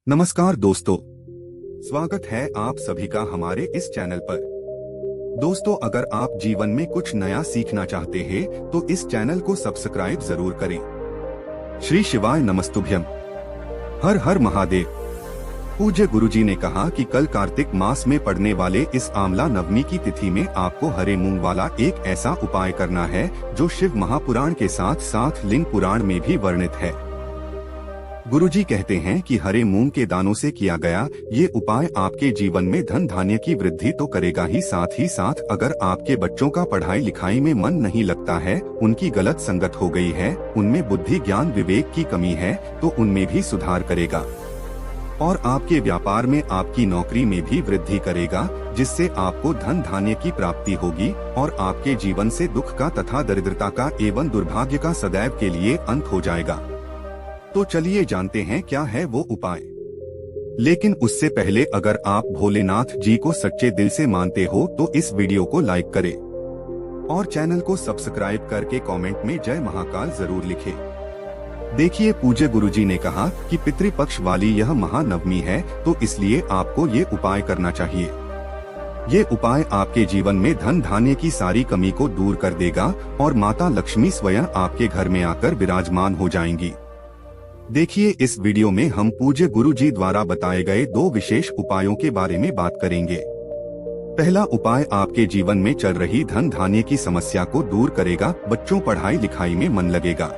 नमस्कार दोस्तों, स्वागत है आप सभी का हमारे इस चैनल पर। दोस्तों, अगर आप जीवन में कुछ नया सीखना चाहते हैं तो इस चैनल को सब्सक्राइब जरूर करें। श्री शिवाय नमस्तुभ्यम। हर हर महादेव। पूज्य गुरुजी ने कहा कि कल कार्तिक मास में पड़ने वाले इस आंवला नवमी की तिथि में आपको हरे मूंग वाला एक ऐसा उपाय करना है जो शिव महापुराण के साथ साथ लिंग पुराण में भी वर्णित है। गुरुजी कहते हैं कि हरे मूंग के दानों से किया गया ये उपाय आपके जीवन में धन धान्य की वृद्धि तो करेगा ही साथ अगर आपके बच्चों का पढ़ाई लिखाई में मन नहीं लगता है, उनकी गलत संगत हो गई है, उनमें बुद्धि ज्ञान विवेक की कमी है तो उनमें भी सुधार करेगा और आपके व्यापार में आपकी नौकरी में भी वृद्धि करेगा, जिससे आपको धन धान्य की प्राप्ति होगी और आपके जीवन से दुख का तथा दरिद्रता का एवं दुर्भाग्य का सदैव के लिए अंत हो जाएगा। तो चलिए जानते हैं क्या है वो उपाय। लेकिन उससे पहले अगर आप भोलेनाथ जी को सच्चे दिल से मानते हो तो इस वीडियो को लाइक करें और चैनल को सब्सक्राइब करके कमेंट में जय महाकाल जरूर लिखें। देखिए, पूज्य गुरुजी ने कहा कि पितृपक्ष वाली यह महानवमी है तो इसलिए आपको ये उपाय करना चाहिए। ये उपाय आपके जीवन में धन धान्य की सारी कमी को दूर कर देगा और माता लक्ष्मी स्वयं आपके घर में आकर विराजमान हो जाएंगी। देखिए, इस वीडियो में हम पूज्य गुरुजी द्वारा बताए गए दो विशेष उपायों के बारे में बात करेंगे। पहला उपाय आपके जीवन में चल रही धन धान्य की समस्या को दूर करेगा, बच्चों पढ़ाई लिखाई में मन लगेगा।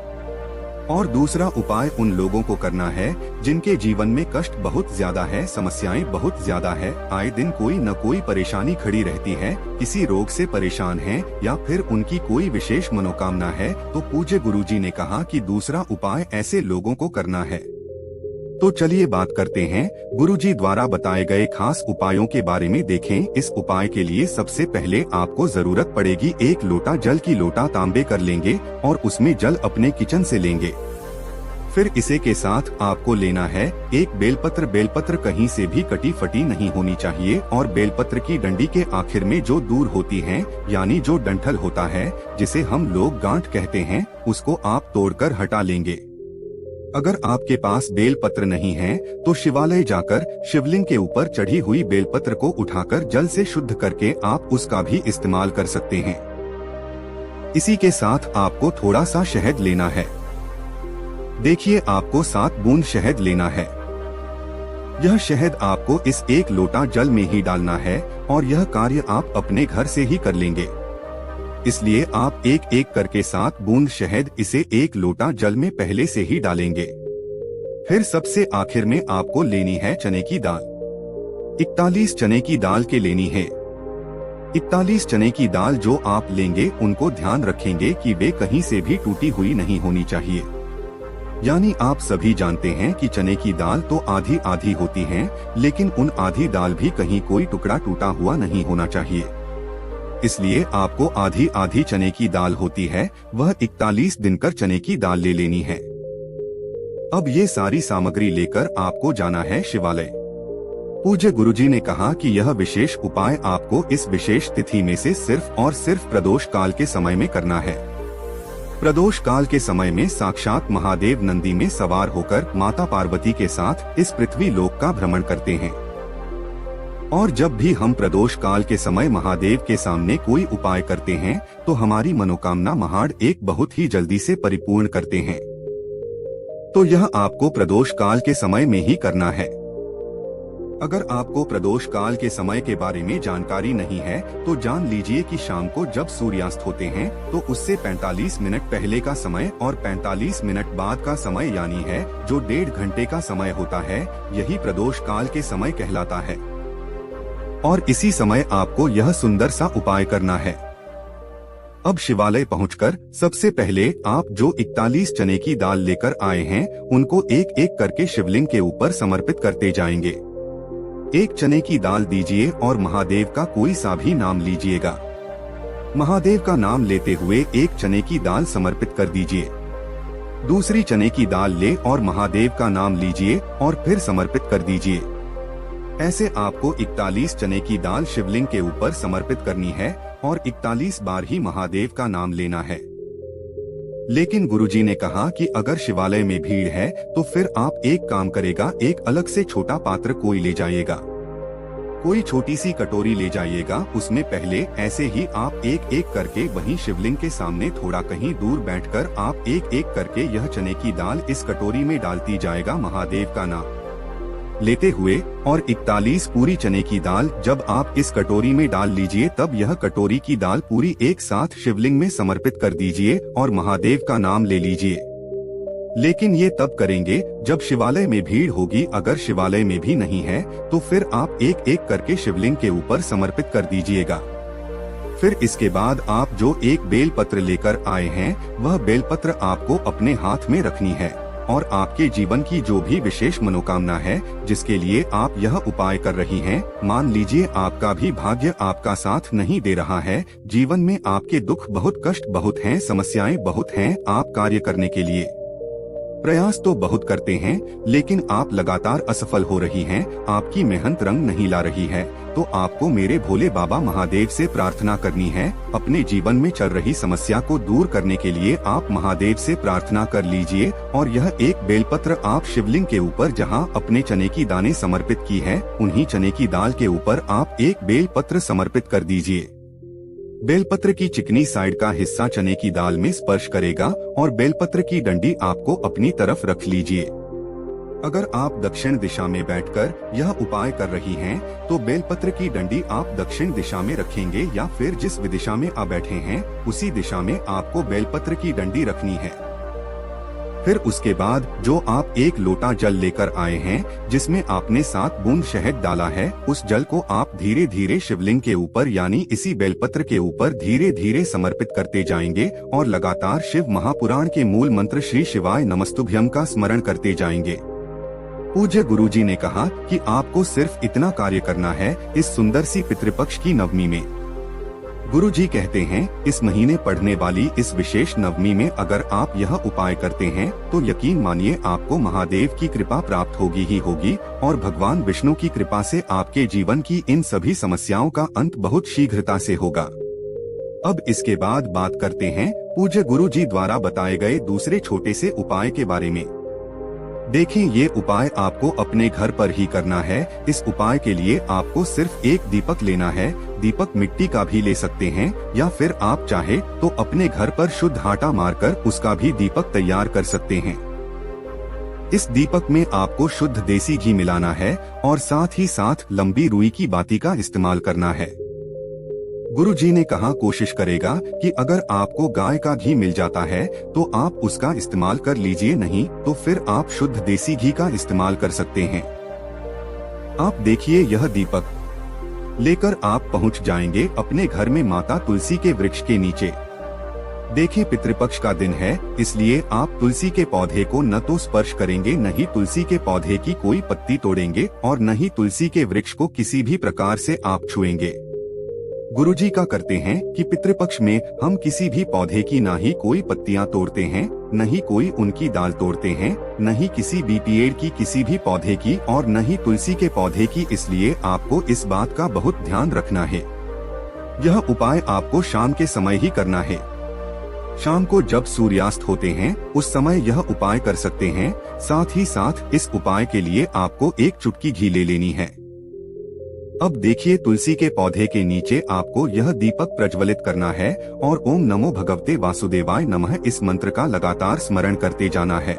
और दूसरा उपाय उन लोगों को करना है जिनके जीवन में कष्ट बहुत ज्यादा है, समस्याएं बहुत ज्यादा है, आए दिन कोई न कोई परेशानी खड़ी रहती है, किसी रोग से परेशान हैं या फिर उनकी कोई विशेष मनोकामना है, तो पूज्य गुरुजी ने कहा कि दूसरा उपाय ऐसे लोगों को करना है। तो चलिए बात करते हैं गुरुजी द्वारा बताए गए खास उपायों के बारे में। देखें, इस उपाय के लिए सबसे पहले आपको जरूरत पड़ेगी एक लोटा जल की। लोटा तांबे कर लेंगे और उसमें जल अपने किचन से लेंगे। फिर इसे के साथ आपको लेना है एक बेलपत्र। बेलपत्र कहीं से भी कटी फटी नहीं होनी चाहिए और बेलपत्र की डंडी के आखिर में जो दूर होती है, यानी जो डंठल होता है, जिसे हम लोग गांठ कहते हैं, उसको आप तोड़कर हटा लेंगे। अगर आपके पास बेलपत्र नहीं है तो शिवालय जाकर शिवलिंग के ऊपर चढ़ी हुई बेलपत्र को उठाकर जल से शुद्ध करके आप उसका भी इस्तेमाल कर सकते हैं। इसी के साथ आपको थोड़ा सा शहद लेना है। देखिए, आपको 7 बूंद शहद लेना है। यह शहद आपको इस एक लोटा जल में ही डालना है और यह कार्य आप अपने घर से ही कर लेंगे। इसलिए आप एक एक करके 7 बूंद शहद इसे एक लोटा जल में पहले से ही डालेंगे। फिर सबसे आखिर में आपको लेनी है चने की दाल। 41 चने की दाल के लेनी है। 41 चने की दाल जो आप लेंगे उनको ध्यान रखेंगे कि वे कहीं से भी टूटी हुई नहीं होनी चाहिए। यानी आप सभी जानते हैं कि चने की दाल तो आधी आधी होती है, लेकिन उन आधी दाल भी कहीं कोई टुकड़ा टूटा हुआ नहीं होना चाहिए। इसलिए आपको आधी आधी चने की दाल होती है, वह 41 दिनकर चने की दाल ले लेनी है। अब ये सारी सामग्री लेकर आपको जाना है शिवालय। पूज्य गुरुजी ने कहा कि यह विशेष उपाय आपको इस विशेष तिथि में से सिर्फ और सिर्फ प्रदोष काल के समय में करना है। प्रदोष काल के समय में साक्षात महादेव नंदी में सवार होकर माता पार्वती के साथ इस पृथ्वी लोक का भ्रमण करते हैं। और जब भी हम प्रदोष काल के समय महादेव के सामने कोई उपाय करते हैं तो हमारी मनोकामना महाड़ एक बहुत ही जल्दी से परिपूर्ण करते हैं। तो यह आपको प्रदोष काल के समय में ही करना है। अगर आपको प्रदोष काल के समय के बारे में जानकारी नहीं है तो जान लीजिए कि शाम को जब सूर्यास्त होते हैं तो उससे 45 मिनट पहले का समय और 45 मिनट बाद का समय, यानी है जो 1.5 घंटे का समय होता है, यही प्रदोष काल के समय कहलाता है। और इसी समय आपको यह सुंदर सा उपाय करना है। अब शिवालय पहुंचकर सबसे पहले आप जो 41 चने की दाल लेकर आए हैं उनको एक एक करके शिवलिंग के ऊपर समर्पित करते जाएंगे। एक चने की दाल दीजिए और महादेव का कोई सा भी नाम लीजिएगा। महादेव का नाम लेते हुए एक चने की दाल समर्पित कर दीजिए। दूसरी चने की दाल ले और महादेव का नाम लीजिए और फिर समर्पित कर दीजिए। ऐसे आपको 41 चने की दाल शिवलिंग के ऊपर समर्पित करनी है और 41 बार ही महादेव का नाम लेना है। लेकिन गुरुजी ने कहा कि अगर शिवालय में भीड़ है तो फिर आप एक काम करेगा, एक अलग से छोटा पात्र कोई ले जाइएगा, कोई छोटी सी कटोरी ले जाइएगा। उसमें पहले ऐसे ही आप एक एक करके वहीं शिवलिंग के सामने थोड़ा कहीं दूर बैठकर आप एक एक करके यह चने की दाल इस कटोरी में डालती जाएगा, महादेव का नाम लेते हुए। और 41 पूरी चने की दाल जब आप इस कटोरी में डाल लीजिए, तब यह कटोरी की दाल पूरी एक साथ शिवलिंग में समर्पित कर दीजिए और महादेव का नाम ले लीजिए। लेकिन ये तब करेंगे जब शिवालय में भीड़ होगी। अगर शिवालय में भी नहीं है तो फिर आप एक एक करके शिवलिंग के ऊपर समर्पित कर दीजिएगा। फिर इसके बाद आप जो एक बेलपत्र लेकर आए हैं वह बेलपत्र आपको अपने हाथ में रखनी है और आपके जीवन की जो भी विशेष मनोकामना है जिसके लिए आप यह उपाय कर रही हैं, मान लीजिए आपका भी भाग्य आपका साथ नहीं दे रहा है, जीवन में आपके दुख बहुत, कष्ट बहुत हैं, समस्याएं बहुत हैं, आप कार्य करने के लिए प्रयास तो बहुत करते हैं लेकिन आप लगातार असफल हो रही हैं, आपकी मेहनत रंग नहीं ला रही है, तो आपको मेरे भोले बाबा महादेव से प्रार्थना करनी है। अपने जीवन में चल रही समस्या को दूर करने के लिए आप महादेव से प्रार्थना कर लीजिए और यह एक बेलपत्र आप शिवलिंग के ऊपर जहां अपने चने की दाने समर्पित की है, उन्हीं चने की दाल के ऊपर आप एक बेलपत्र समर्पित कर दीजिए। बेलपत्र की चिकनी साइड का हिस्सा चने की दाल में स्पर्श करेगा और बेलपत्र की डंडी आपको अपनी तरफ रख लीजिए। अगर आप दक्षिण दिशा में बैठकर यह उपाय कर रही हैं, तो बेलपत्र की डंडी आप दक्षिण दिशा में रखेंगे या फिर जिस दिशा में आप बैठे हैं उसी दिशा में आपको बेलपत्र की डंडी रखनी है। फिर उसके बाद जो आप एक लोटा जल लेकर आए हैं जिसमें आपने 7 बूंद शहद डाला है, उस जल को आप धीरे धीरे शिवलिंग के ऊपर यानी इसी बेलपत्र के ऊपर धीरे धीरे समर्पित करते जाएंगे और लगातार शिव महापुराण के मूल मंत्र श्री शिवाय नमस्तुभ्यम का स्मरण करते जाएंगे। पूज्य गुरुजी ने कहा कि आपको सिर्फ इतना कार्य करना है इस सुंदर सी पितृपक्ष की नवमी में। गुरुजी कहते हैं इस महीने पढ़ने वाली इस विशेष नवमी में अगर आप यह उपाय करते हैं तो यकीन मानिए आपको महादेव की कृपा प्राप्त होगी ही होगी और भगवान विष्णु की कृपा से आपके जीवन की इन सभी समस्याओं का अंत बहुत शीघ्रता से होगा। अब इसके बाद बात करते हैं पूज्य गुरुजी द्वारा बताए गए दूसरे छोटे से उपाय के बारे में। देखें, ये उपाय आपको अपने घर पर ही करना है। इस उपाय के लिए आपको सिर्फ एक दीपक लेना है। दीपक मिट्टी का भी ले सकते हैं या फिर आप चाहे तो अपने घर पर शुद्ध आटा मारकर उसका भी दीपक तैयार कर सकते हैं। इस दीपक में आपको शुद्ध देसी घी मिलाना है और साथ ही साथ लंबी रुई की बाती का इस्तेमाल करना है। गुरुजी ने कहा कोशिश करेगा कि अगर आपको गाय का घी मिल जाता है तो आप उसका इस्तेमाल कर लीजिए, नहीं तो फिर आप शुद्ध देसी घी का इस्तेमाल कर सकते हैं। आप देखिए, यह दीपक लेकर आप पहुंच जाएंगे अपने घर में माता तुलसी के वृक्ष के नीचे। देखिए, पितृपक्ष का दिन है, इसलिए आप तुलसी के पौधे को न तो स्पर्श करेंगे, न ही तुलसी के पौधे की कोई पत्ती तोड़ेंगे और न ही तुलसी के वृक्ष को किसी भी प्रकार से आप छुएंगे। गुरुजी का करते हैं कि पितृपक्ष में हम किसी भी पौधे की ना ही कोई पत्तियां तोड़ते हैं, न ही कोई उनकी दाल तोड़ते हैं, न ही किसी भी पेड़ की किसी भी पौधे की और न ही तुलसी के पौधे की। इसलिए आपको इस बात का बहुत ध्यान रखना है। यह उपाय आपको शाम के समय ही करना है। शाम को जब सूर्यास्त होते हैं उस समय यह उपाय कर सकते हैं। साथ ही साथ इस उपाय के लिए आपको एक चुटकी घी ले लेनी है। अब देखिए, तुलसी के पौधे के नीचे आपको यह दीपक प्रज्वलित करना है और ओम नमो भगवते वासुदेवाय नमः इस मंत्र का लगातार स्मरण करते जाना है।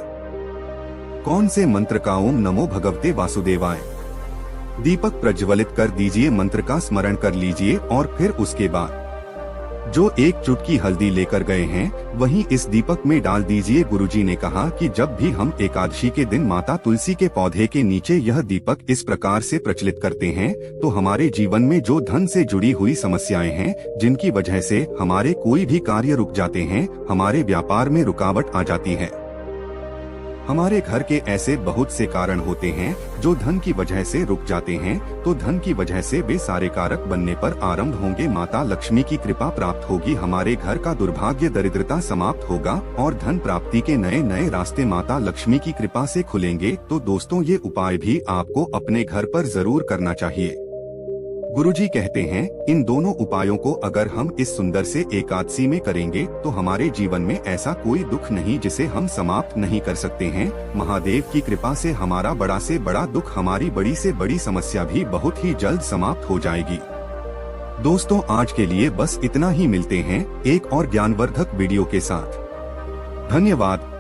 कौन से मंत्र का? ओम नमो भगवते वासुदेवाय। दीपक प्रज्वलित कर दीजिए, मंत्र का स्मरण कर लीजिए और फिर उसके बाद जो एक चुटकी हल्दी लेकर गए हैं वहीं इस दीपक में डाल दीजिए। गुरुजी ने कहा कि जब भी हम एकादशी के दिन माता तुलसी के पौधे के नीचे यह दीपक इस प्रकार से प्रचलित करते हैं तो हमारे जीवन में जो धन से जुड़ी हुई समस्याएं हैं, जिनकी वजह से हमारे कोई भी कार्य रुक जाते हैं, हमारे व्यापार में रुकावट आ जाती है। हमारे घर के ऐसे बहुत से कारण होते हैं जो धन की वजह से रुक जाते हैं, तो धन की वजह से वे सारे कारक बनने पर आरंभ होंगे। माता लक्ष्मी की कृपा प्राप्त होगी, हमारे घर का दुर्भाग्य दरिद्रता समाप्त होगा और धन प्राप्ति के नए नए रास्ते माता लक्ष्मी की कृपा से खुलेंगे। तो दोस्तों, ये उपाय भी आपको अपने घर पर जरूर करना चाहिए। गुरुजी कहते हैं इन दोनों उपायों को अगर हम इस सुंदर से एकादशी में करेंगे तो हमारे जीवन में ऐसा कोई दुख नहीं जिसे हम समाप्त नहीं कर सकते हैं। महादेव की कृपा से हमारा बड़ा से बड़ा दुख, हमारी बड़ी से बड़ी समस्या भी बहुत ही जल्द समाप्त हो जाएगी। दोस्तों आज के लिए बस इतना ही, मिलते हैं एक और ज्ञानवर्धक वीडियो के साथ। धन्यवाद।